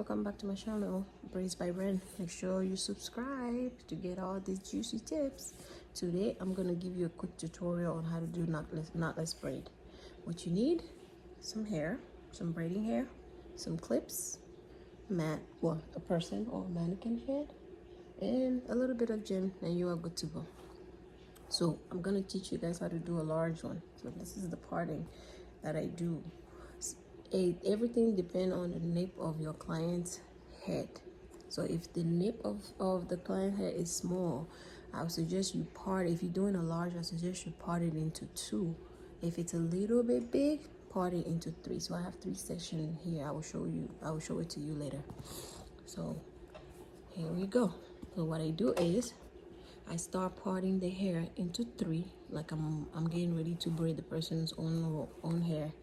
welcome back to my channel, Braids by Reine. Make sure you subscribe to get all these juicy tips. Today I'm gonna give you a quick tutorial on how to do knotless braid. What you need: some hair, some braiding hair, some clips, a person or a mannequin head, and a little bit of gem, and you are good to go. So I'm gonna teach you guys how to do a large one. So this is the parting that I do. Everything depends on the nape of your client's head. So if the nape of the client head is small, I would suggest you part. If you're doing a large, I suggest you part it into 2. If it's a little bit big, part it into 3. So I have 3 sections here. I will show it to you later. So here we go. So what I do is I start parting the hair into 3, like I'm getting ready to braid the person's own hair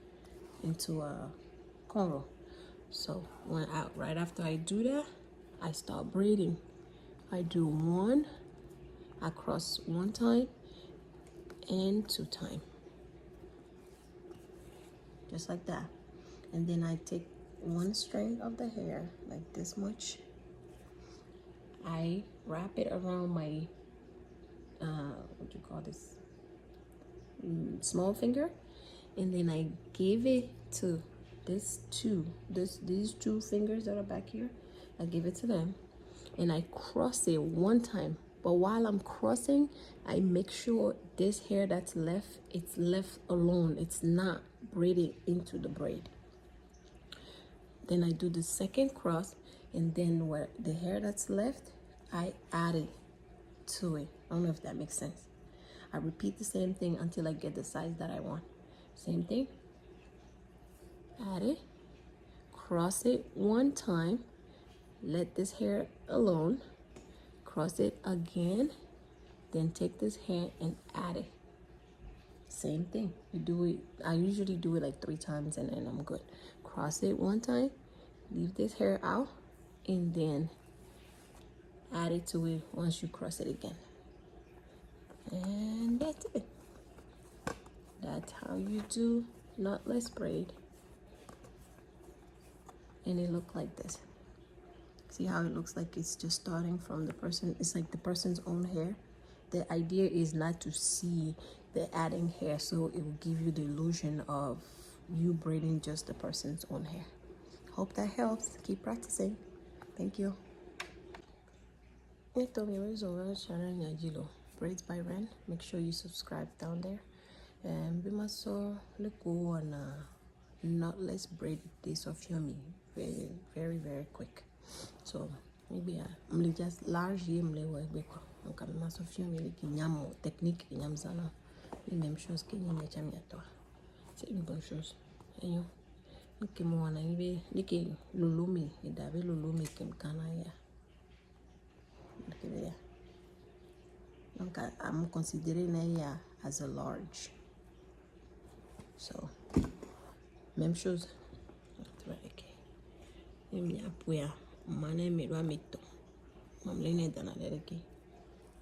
into a cornrow. So right after I do that, I start braiding. I do 1, I cross 1 time and 2 times, just like that. And then I take 1 strand of the hair, like this much. I wrap it around my what do you call this, small finger, and then I give it to these 2 fingers that are back here. I give it to them and I cross it 1 time. But while I'm crossing, I make sure this hair that's left, it's left alone. It's not braided into the braid. Then I do the second cross, and then where the hair that's left, I add it to it. I don't know if that makes sense. I repeat the same thing until I get the size that I want. Same thing. Add it, cross it 1 time, let this hair alone, cross it again, then take this hair and add it. Same thing. You do it. I usually do it like 3 times, and then I'm good. Cross it 1 time, leave this hair out, and then add it to it once you cross it again. And that's it. That's how you do knotless braid. And it look like this. See how it looks like it's just starting from the person. It's like the person's own hair. The idea is not to see the adding hair, so it will give you the illusion of you braiding just the person's own hair. Hope that helps. Keep practicing. Thank you. Braids by Reine. Make sure you subscribe down there. And we must so look on knotless braid this of yummy. Very, very, very quick. So maybe I'm just large work. Okay, must of yummy like technique in Yamzana. The même chose que ni toi. C'est une bonne chose. Et yo, que moi na ibe like lulumi, et d'ave lulumi kem kanaya. Okay, there. Donc I'm considering it as a large. So même chose.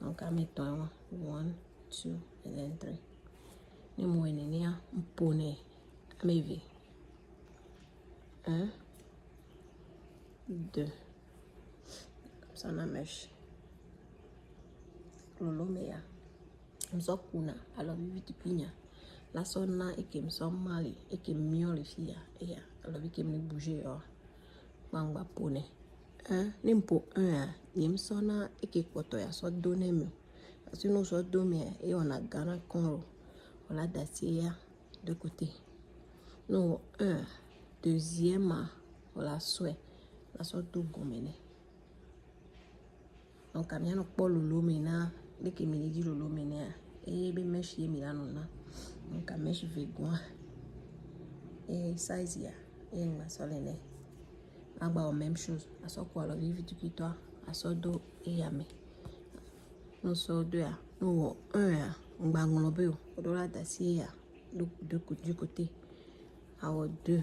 Donc I make 1, 2, and then 3. Maybe 1, 2. Ça na mesh. Lolomea. Mzokuna. Alors vite pinya. La sonna et qui me sont mali et qui mieux les filles. Et alors qui me bouger. Bangba pone. 1 nimpo 1 nim sona e qui poto ya so donner me. Parce que nous so donner et on a gana conro. On a d'assier de côté. Nous 1 deuxième on la souhait. La so do gomene. Donc kamiano po lolo mena de qui me dit lolo mena e be mesh ye milano na. Donc a mesh vegoin. Et size ya et ma solene. About même chose. À ce quoi alors vite que toi à ce do et yame. Nous so 2 à nous 1 on bangonobe au dollar d'acier du côté. Alors 2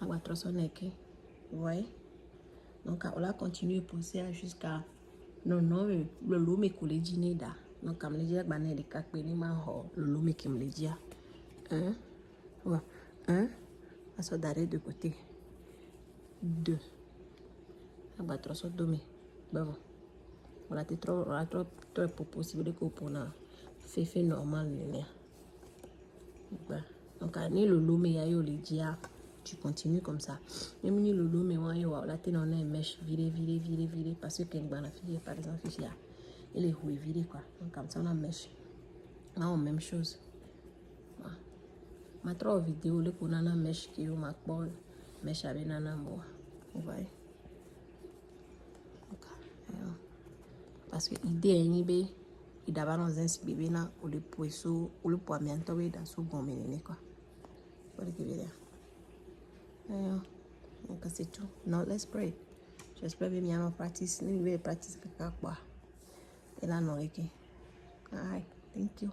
à 300 neke. Ouais. Donc on va continuer pousser jusqu'à non le lume coulé dineda. Donc comme les dire bané de cap ni ma ho le lume qui me le dit 1 ouais 1 à ce d'arrêt de côté. 2. Agba troço domi. Bravo. Voilà, t'es trop possible que pour na fait normal là. Donc ni le lot mais yo le dia, tu continues comme ça. Même ni le lot mais là t'es dans une mèche virer parce que quand la fille par exemple fille il est viré quoi. Donc comme ça on a mèche. Là on même chose. Ma trop vidéo le qu'on a na mèche qui ma bol mèche avec nana moi. Vous voyez? Parce que idée est bé il d'abord dans un bébé là ou le poisson ou le poids bientôt dans son bon méné quoi. Voilà que bien. Donc c'est tout. Knotless braid. J'espère bien ma practice. Ni vais practice quelque quoi. Et là non ok. Alright, thank you.